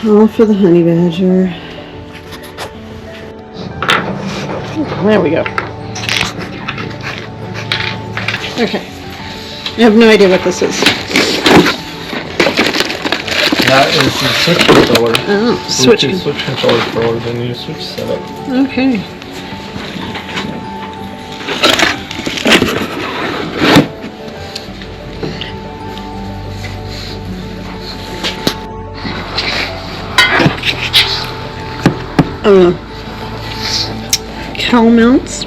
All for the honey badger. There we go. Okay. I have no idea what this is. That is the switch controller. Oh, switch controller for the new switch setup. Okay. Cowl mounts.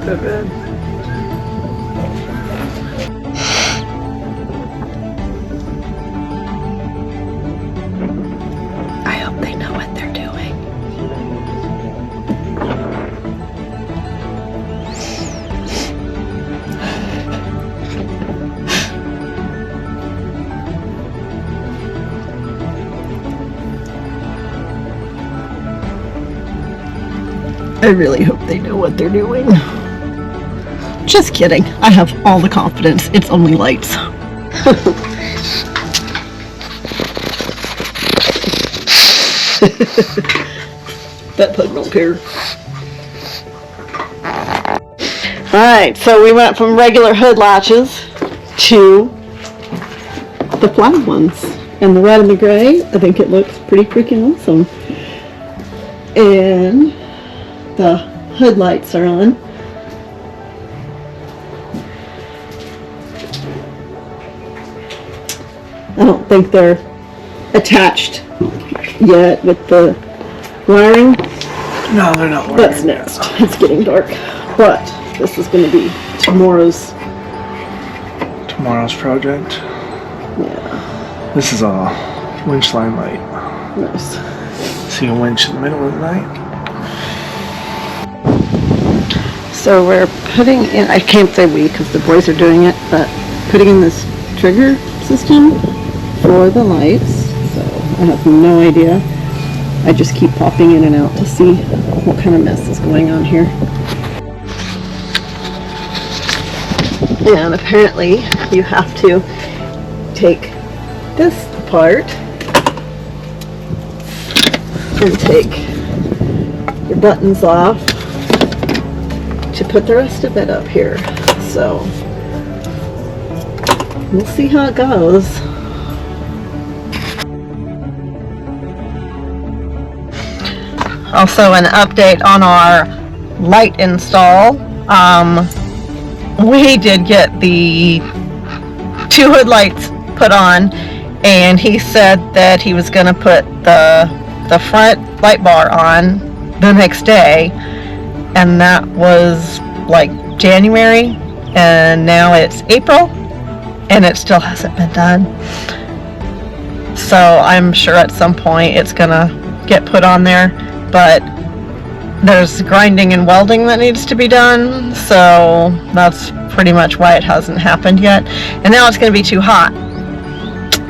Not bad. I hope they know what they're doing. I really hope they know what they're doing. Just kidding. I have all the confidence. It's only lights. That pug don't care. Alright, so we went from regular hood latches to the flat ones. And the red and the gray, I think it looks pretty freaking awesome. And the hood lights are on. I don't think they're attached yet with the wiring. No, they're not wiring. That's next. It's getting dark. But this is going to be tomorrow's project. Yeah. This is a winch line light. Nice. See a winch in the middle of the night. So we're putting in, I can't say we because the boys are doing it, but putting in this trigger system for the lights. So I have no idea. I just keep popping in and out to see what kind of mess is going on here. And apparently you have to take this apart and take your buttons off to put the rest of it up here. So we'll see how it goes. Also an update on our light install. We did get the 2 hood lights put on, and he said that he was going to put the front light bar on the next day, and that was like January, and now it's April and it still hasn't been done. So I'm sure at some point it's gonna get put on there, but there's grinding and welding that needs to be done, so that's pretty much why it hasn't happened yet. And now it's going to be too hot,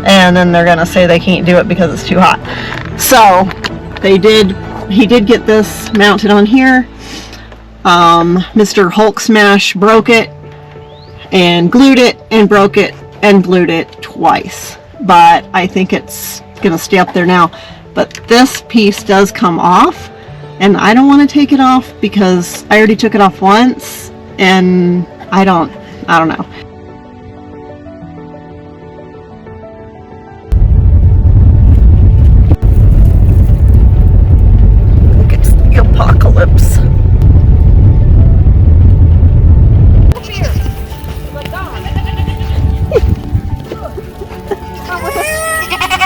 and then they're going to say they can't do it because it's too hot. So he did get this mounted on here. Mr. Hulk Smash broke it and glued it and broke it and glued it twice, but I think it's going to stay up there now. But this piece does come off, and I don't want to take it off because I already took it off once, and I don't know. Look, it's the apocalypse.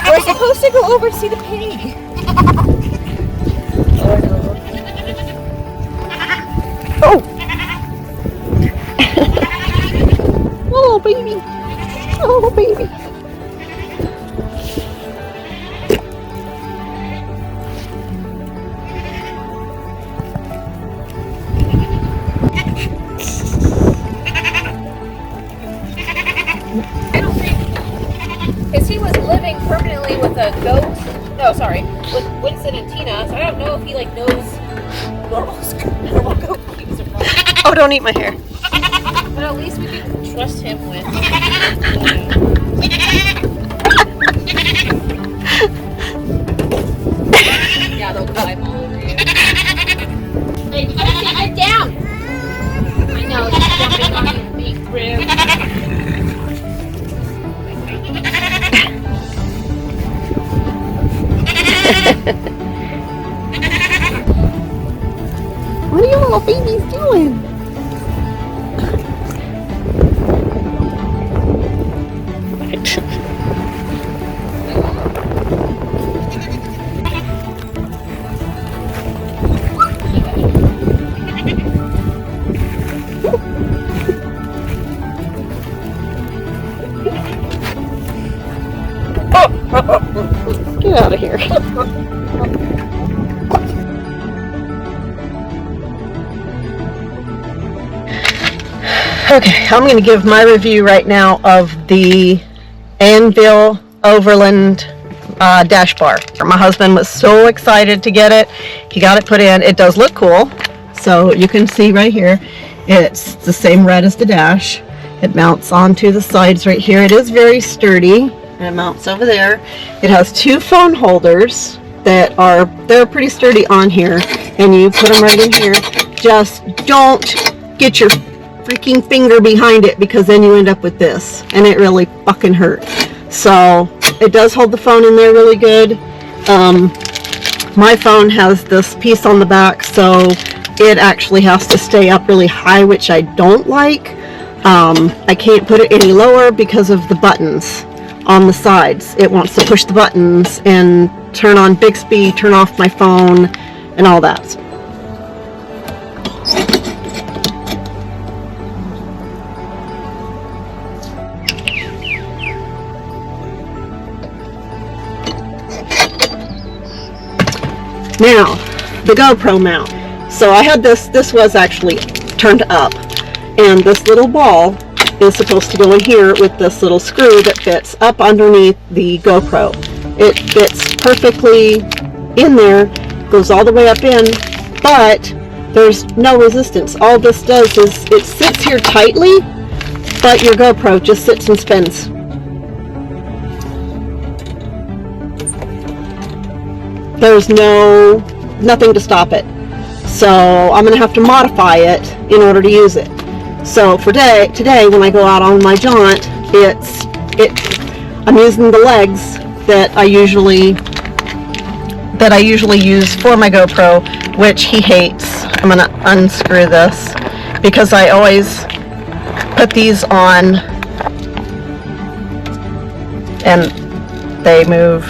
We're supposed to go over to see the pig. Oh! family with a goat. No, sorry, with Winston and Tina. So I don't know if he like knows normal goat peeps or not. Oh, don't eat my hair. But at least we can trust him with. Yeah, they'll climb all over you. Hey, you gotta sit down. I know, it's jumping on your big rib. What are you little babies doing? Get out of here. Okay, I'm going to give my review right now of the Anvil Overland dash bar. My husband was so excited to get it. He got it put in. It does look cool. So you can see right here, it's the same red as the dash. It mounts onto the sides right here. It is very sturdy. And it mounts over there. It has two phone holders they're pretty sturdy on here, and you put them right in here. Just don't get your freaking finger behind it, because then you end up with this, and it really fucking hurts. So it does hold the phone in there really good. My phone has this piece on the back, so it actually has to stay up really high, which I don't like. I can't put it any lower because of the buttons on the sides. It wants to push the buttons and turn on Bixby, turn off my phone, and all that. Now, the GoPro mount. So I had this was actually turned up, and this little ball is supposed to go in here with this little screw that fits up underneath the GoPro. It fits perfectly in there, goes all the way up in, but there's no resistance. All this does is it sits here tightly, but your GoPro just sits and spins. There's nothing to stop it. So I'm gonna have to modify it in order to use it. So for today, when I go out on my jaunt, I'm using the legs that I usually use for my GoPro, which he hates. I'm gonna unscrew this because I always put these on and they move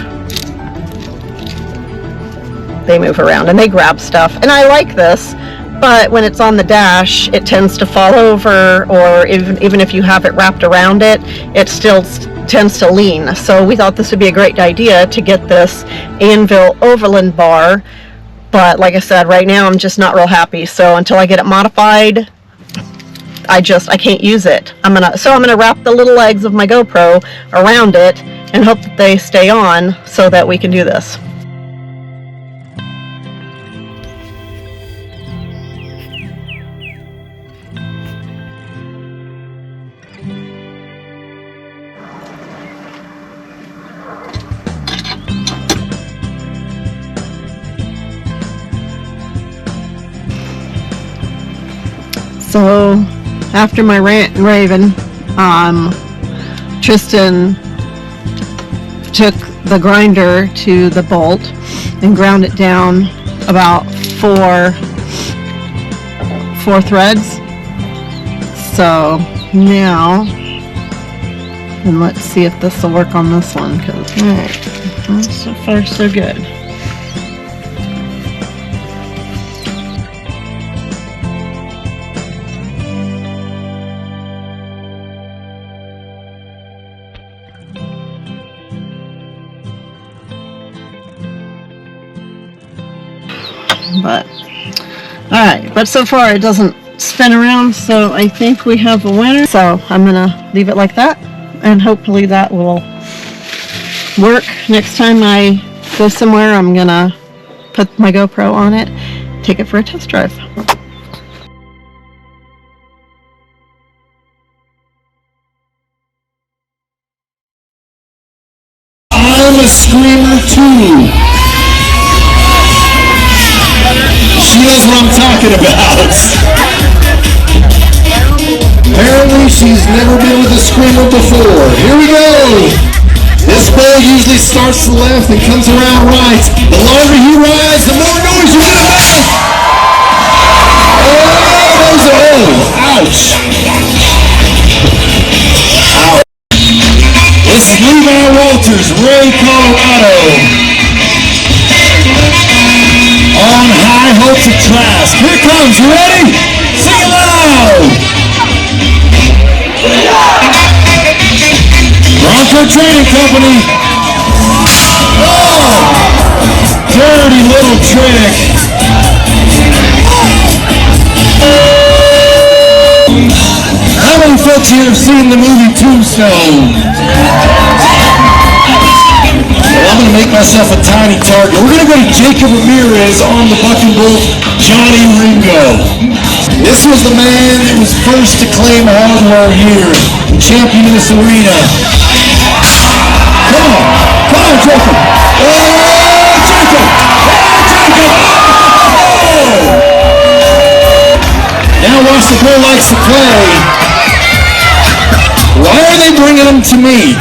around and they grab stuff, and I like this. But when it's on the dash, it tends to fall over, or even if you have it wrapped around it, it still tends to lean. So we thought this would be a great idea to get this Anvil Overland bar. But like I said, right now I'm just not real happy. So until I get it modified, I can't use it. I'm gonna wrap the little legs of my GoPro around it and hope that they stay on so that we can do this. So after my rant and raving, Tristan took the grinder to the bolt and ground it down about four threads. So now, and let's see if this will work on this one. Alright, so far so good. But alright, but so far it doesn't spin around, so I think we have a winner. So I'm gonna leave it like that, and hopefully that will work. Next time I go somewhere, I'm gonna put my GoPro on it, take it for a test drive. Ima Screamer Too. She knows what I'm talking about. Apparently she's never been with a screamer before. Here we go. This bow usually starts to the left and comes around right. The longer you rise, the more noise you're gonna make. Ouch. Ouch. This is Levi Walters, Ray, Colorado. On high hopes of class. Here it comes, you ready? Sing it loud! Bronco Training Company. Oh! Dirty little trick. How many folks here have seen the movie Tombstone? Well, I'm going to make myself a tiny target. We're going to go to Jacob Ramirez on the buck and bull, Johnny Ringo. This was the man that was first to claim hardware here, champion in this arena. Come on, Jacob. Oh, Jacob! Now watch the bull likes to play. Why are they bringing him to me?